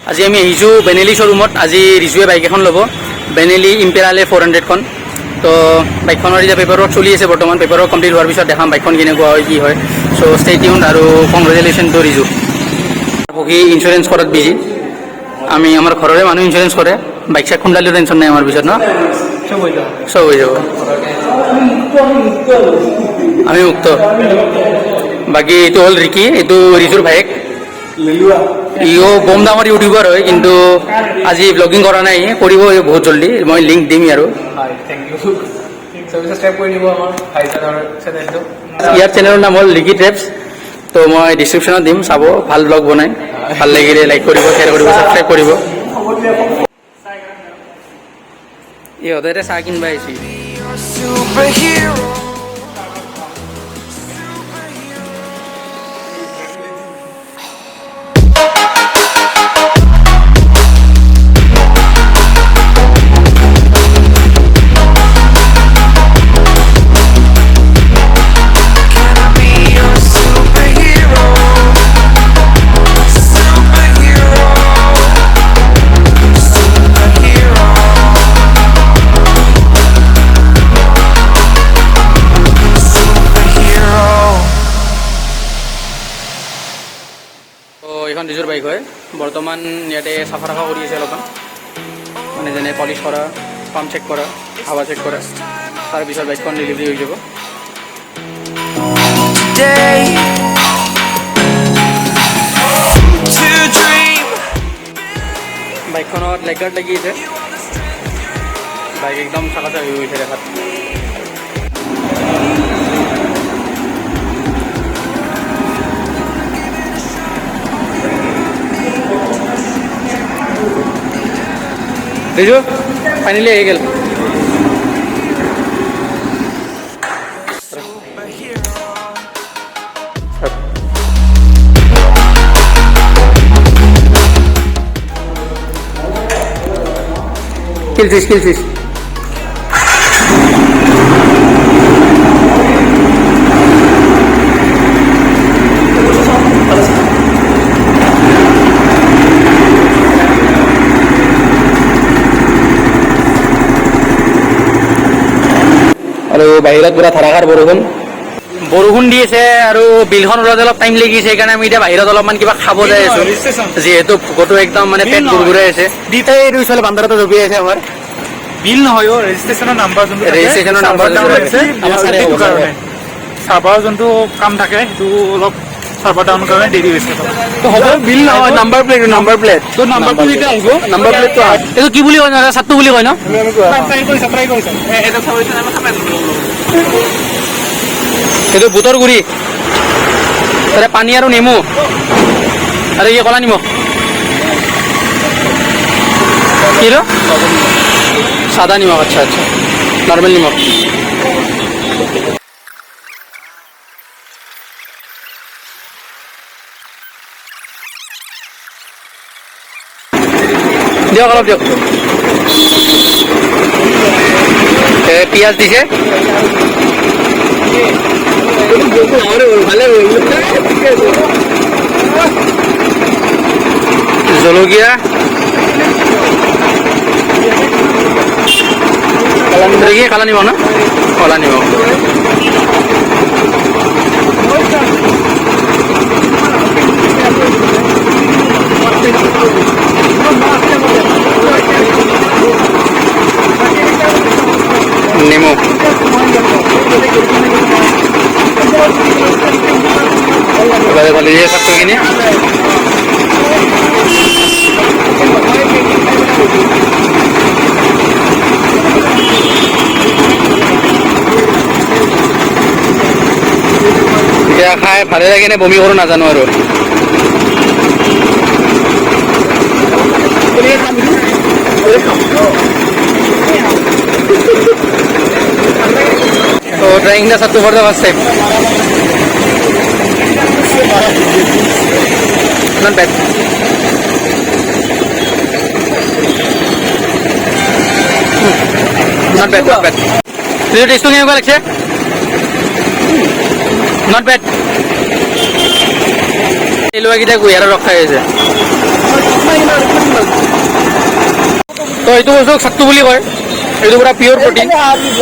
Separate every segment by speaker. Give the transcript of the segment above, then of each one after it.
Speaker 1: আজি আমি আহিছোঁ বেনেলি শ্ব'ৰুমত। আজি ৰিজুৱে বাইক এখন ল'ব, বেনেলি ইম্পেৰালে 400খন। তো বাইকখনৰ এতিয়া পেপাৰ ৱৰ্ক চলি আছে বৰ্তমান। পেপাৰ ৱৰ্ক কমপ্লিট হোৱাৰ পিছত দেখাম বাইকখন কেনেকুৱা হয়, কি হয়। চ' ষ্টে টিউন আৰু কংগ্ৰেচুলেশ্যন টু ৰিজু। সি ইঞ্চুৰেঞ্চ কৰাত বিজি। আমি আমাৰ ঘৰৰে মানুহ ইঞ্চুৰেঞ্চ কৰে, বাইক চাইক খুন্দালেও টেনশ্যন নাই আমাৰ পিছত ন, চব হৈ যাব। আমি মুক্ত। বাকী এইটো হ'ল ৰিকি, এইটো ৰিজুৰ ভায়েক। ইও কম দামৰ ইউটিউবাৰ হয়, কিন্তু আজি ব্লগিং কৰা নাই, কৰিব বহুত জল্দি। মই লিংক দিম আৰু ইয়াৰ চেনেলৰ নাম হ'ল ৰিকি ট্ৰেভছ। তো মই ডিছক্ৰিপশ্যনত দিম, চাব। ভাল ব্লগ বনাই, ভাল লাগিলে লাইক কৰিব, শ্বেয়াৰ কৰিব, ছাবস্ক্ৰাইব কৰিব। ইহঁতে চাহ কিনিব আহিছে। এইখন ৰিজুৰ বাইক হয়। বৰ্তমান ইয়াতে চাফা টাফা কৰি আছে অলপমান, মানে যেনে পলিচ কৰা, পাম্প চেক কৰা, হাৱা চেক কৰা। তাৰপিছত বাইকখন ডেলিভাৰী হৈ যাব। বাইকখনত লাইট গাৰ্ড লাগি আছে। বাইক একদম চাকাচা হৈ গৈছে দেখাত। ৰিজু ফাইনেলি আহি গ'ল। কিল ফিছ আৰু বাহিৰত পুৰা ধাৰাসাৰ বৰষুণ দি আছে আৰু বিলখন ওলাওঁতে অলপ টাইম লাগিছে। সেইকাৰণে আমি এতিয়া বাহিৰত অলপমান কিবা খাব যাই আছো, যিহেতু ভোকতো একদম মানে পেট গুৰগুৰাই আছে। দুটাই দুইফালে বান্দাৰাটো জপি আছে। আমাৰ
Speaker 2: বিল নহয়, ৰেজিষ্ট্ৰেশ্যনৰ নাম্বাৰ যোনটো চাৰ্ভাৰ যোনটো কাম থাকে সেইটো অলপ চাৰ্ভাৰ ডাউন কাৰণে দেৰি হৈছে।
Speaker 1: হ'ব, বিল নহয়, নাম্বাৰ প্লেট তো নাম্বাৰ প্লেট
Speaker 2: যেতিয়া আহিব,
Speaker 1: নাম্বাৰ প্লেটটো এইটো কি বুলি কয় ন, চাট্টু বুলি কয় ন? সেইটো বুটৰ গুৰি, তাতে পানী আৰু নেমু আৰু এই কলা নিমখ। কি সাদা নিমখ? আচ্ছা আচ্ছা, নৰ্মেল নিমখ। দিয়ক অলপ দিয়ক। পিঁয়াজ দিছে, জলকীয়া, কালা নিমখ ন, কলা নিমখ। নেমু, ভালে ভালে দিয়ে চাট্টুখিনি। এতিয়া খাই ভালে লাগে নে বমি কৰোঁ নাজানো আৰু। So trying the sattu for the first time. Not bad. Not bad, not bad. Did you taste it? Not bad. এই লোৱা কেইটা কুঁহিয়াৰৰ ৰস খাই আছে। এইটো বস্তুক চাট্টু বুলি কয়, এইটো পূৰা পিয়'ৰ প্ৰটিন।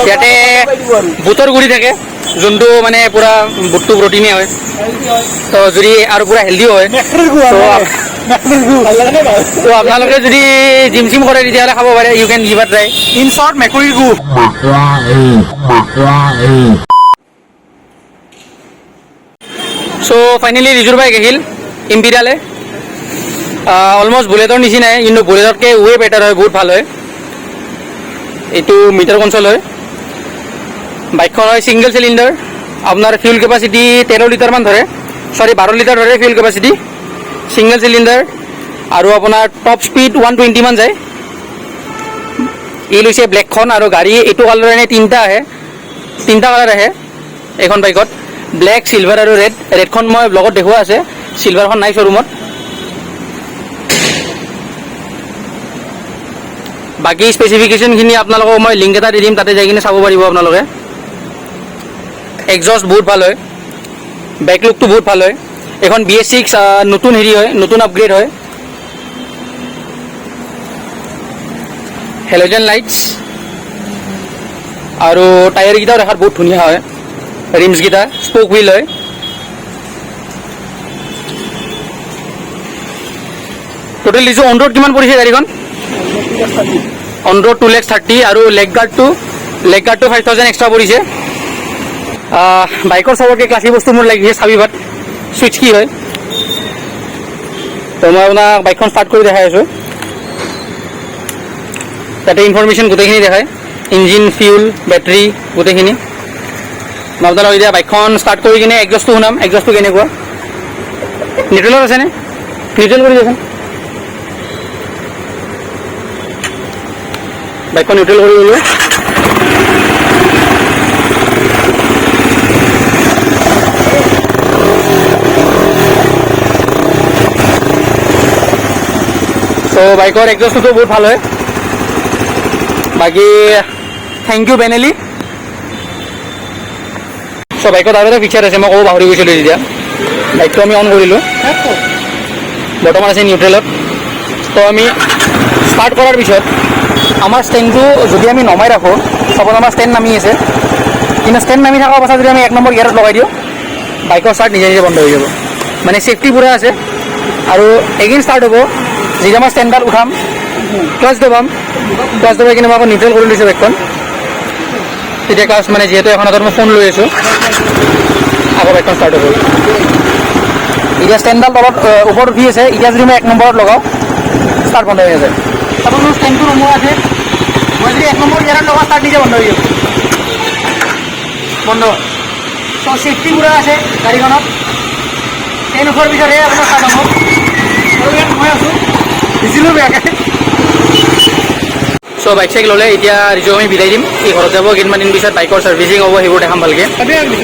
Speaker 1: ইয়াতে বুটৰ গুড়ি থাকে, যোনটো মানে পূৰা বুটটো প্ৰটিনে হয়, তো যদি আৰু পূৰা হেল্ডিও হয়। তো আপোনালোকে যদি জিম চিম কৰে তেতিয়াহ'লে খাব পাৰে, you can give a try.
Speaker 2: In short মেকুৰীৰ গু।
Speaker 1: চ' ফাইনেলি ৰিজুৰ বাইক আহিল ইম্পিৰিয়ালে। অলমষ্ট বুলেটৰ নিচিনাই, কিন্তু বুলেটতকৈ ৱে বেটাৰ হয়, বহুত ভাল হয়। এইটো মিটাৰ কনচল হয়। বাইকখন হয় ছিংগল চিলিণ্ডাৰ, আপোনাৰ ফিউল কেপাচিটি 13 লিটাৰমান ধৰে, 12 লিটাৰ ধৰে ফিউল কেপাচিটি, ছিংগল চিলিণ্ডাৰ। আৰু আপোনাৰ টপ স্পীড 120 মান যায়। ই লৈছে ব্লেকখন, আৰু গাড়ী এইটো কালাৰ এনে তিনিটা কালাৰ আহে এইখন বাইকত, ব্লেক, চিলভাৰ আৰু ৰেড। ৰেডখন মই ব্লগত দেখুওৱা আছে, চিলভাৰখন নাই শ্ব'ৰুমত। বাকী স্পেচিফিকেশ্যনখিনি আপোনালোকক মই লিংক এটা দি দিম, তাতে যাই কিনে চাব পাৰিব আপোনালোকে। এক্সজষ্ট বহুত ভাল হয়, বেক লুকটো বহুত ভাল হয়। এখন BS6 নতুন হেৰি হয়, নতুন আপগ্ৰেড হয়। হেল'জেন লাইটছ, আৰু টায়াৰকেইটাও দেখাত বহুত ধুনীয়া হয়। ৰিমছকেইটা স্প'ক হুইল হয়। টোটেল দিছোঁ অন ৰোড কিমান পৰিছে গাড়ীখন? অন ৰোড 2,30,000, আৰু লেগ গাৰ্ডটো 5,000 এক্সট্ৰা পৰিছে। বাইকৰ চবতকৈ ক্লাছী বস্তু মোৰ লাগিছে চাবি পাত, ছুইচ কি হয়। তো মই আপোনাক বাইকখন ষ্টাৰ্ট কৰি দেখাই আছোঁ। তাতে ইনফৰমেশ্যন গোটেইখিনি দেখায়, ইঞ্জিন, ফিউল, বেটাৰী গোটেইখিনি। মই আপোনালোক এতিয়া বাইকখন ষ্টাৰ্ট কৰি কিনে এক্সজষ্টটো শুনাম, এক্সজষ্টটো কেনেকুৱা। নিউট্ৰেলত আছেনে? নিউট্ৰেল কৰি দিয়কচোন। বাইকখন নিউট্ৰেল কৰি দিলোঁ। চ' বাইকৰ এক্সজষ্টটো বহুত ভাল হয়। বাকী থেংক ইউ বেনেলি। চ' বাইকত আৰু এটা ফিচাৰ আছে, মই ক'ব পাহৰি গৈছিলোঁ তেতিয়া। বাইকটো আমি অন কৰিলোঁ, বৰ্তমান আছে নিউট্ৰেলত। তো আমি ষ্টাৰ্ট কৰাৰ পিছত আমাৰ ষ্টেণ্ডটো যদি আমি নমাই ৰাখোঁ, চাপ'জ আমাৰ ষ্টেণ্ড নামি আছে, কিন্তু ষ্টেণ্ড নামি থকাৰ পাছত যদি আমি 1 নম্বৰ গিয়াৰত লগাই দিওঁ, বাইকৰ ষ্টাৰ্ট নিজে নিজে বন্ধ হৈ যাব। মানে ছেফটি পূৰা আছে। আৰু এগেইন ষ্টাৰ্ট হ'ব যেতিয়া মই ষ্টেণ্ডাত উঠাম, ক্লাছ দবাম, ক্লাছ দবাই কিনে মই আকৌ নিউট্ৰেল কৰি লৈছোঁ বাইকখন। তেতিয়া ক্লাছ মানে যিহেতু এখন হাতত মই ফোন লৈ আছোঁ, আকৌ বাইকখন ষ্টাৰ্ট হ'ব। এতিয়া ষ্টেণ্ডডাল তলত ওপৰত উঠি আছে, এতিয়া যদি মই 1 নম্বৰত লগাওঁ, ষ্টাৰ্ট বন্ধ হৈ আছে। চাপ'জ মোৰ ষ্টেণ্ডটো ৰুমত আছে, মই যদি 1 নম্বৰ গিয়াৰত লগাওঁ, ষ্টাৰ্ট নিজে বন্ধ হৈ যাব, বন্ধ। চ' ছেফটি পূৰা আছে গাড়ীখনত। 10 উঠোৱাৰ পিছতহে আপোনাৰ ষ্টাৰ্ট হ'ব। আৰু ইয়াত মই আছোঁ, ভিজিলোঁ বেয়াকৈ। চ' বাইক চাইক ল'লে এতিয়া ৰিজুক আমি বিদায় দিম। এই ঘৰত যাব, কেইদিনমান দিন পিছত বাইকৰ ছাৰ্ভিচিং হ'ব, সেইবোৰ দেখাম ভালকৈ।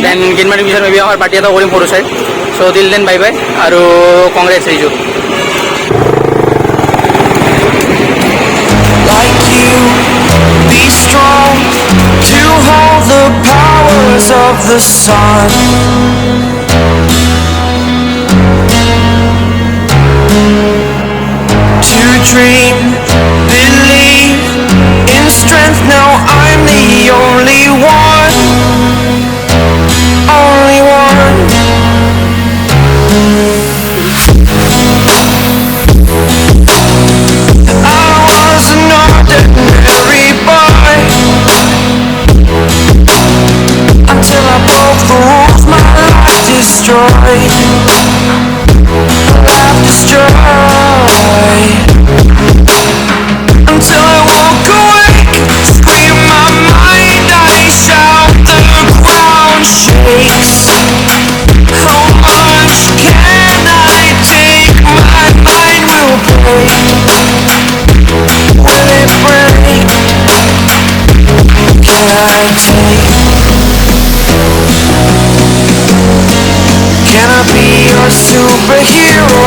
Speaker 1: দেন কেইদিনমান দিন পিছত মেবি আমাৰ পাৰ্টি এটা কৰিম সৰু চাই। চ' টিল দেন বাই বাই, আৰু Congress Riju.
Speaker 3: Like you, be strong to hold the powers of the sun. To dream, believe in strength. Now I'm the only one, only one. I was an ordinary boy until I broke the rules. My life destroyed, life destroyed. Until I walk awake, scream my mind, I shout, the ground shakes. How much can I take? My mind will break. Will it break? Can I take? Can I be your superhero?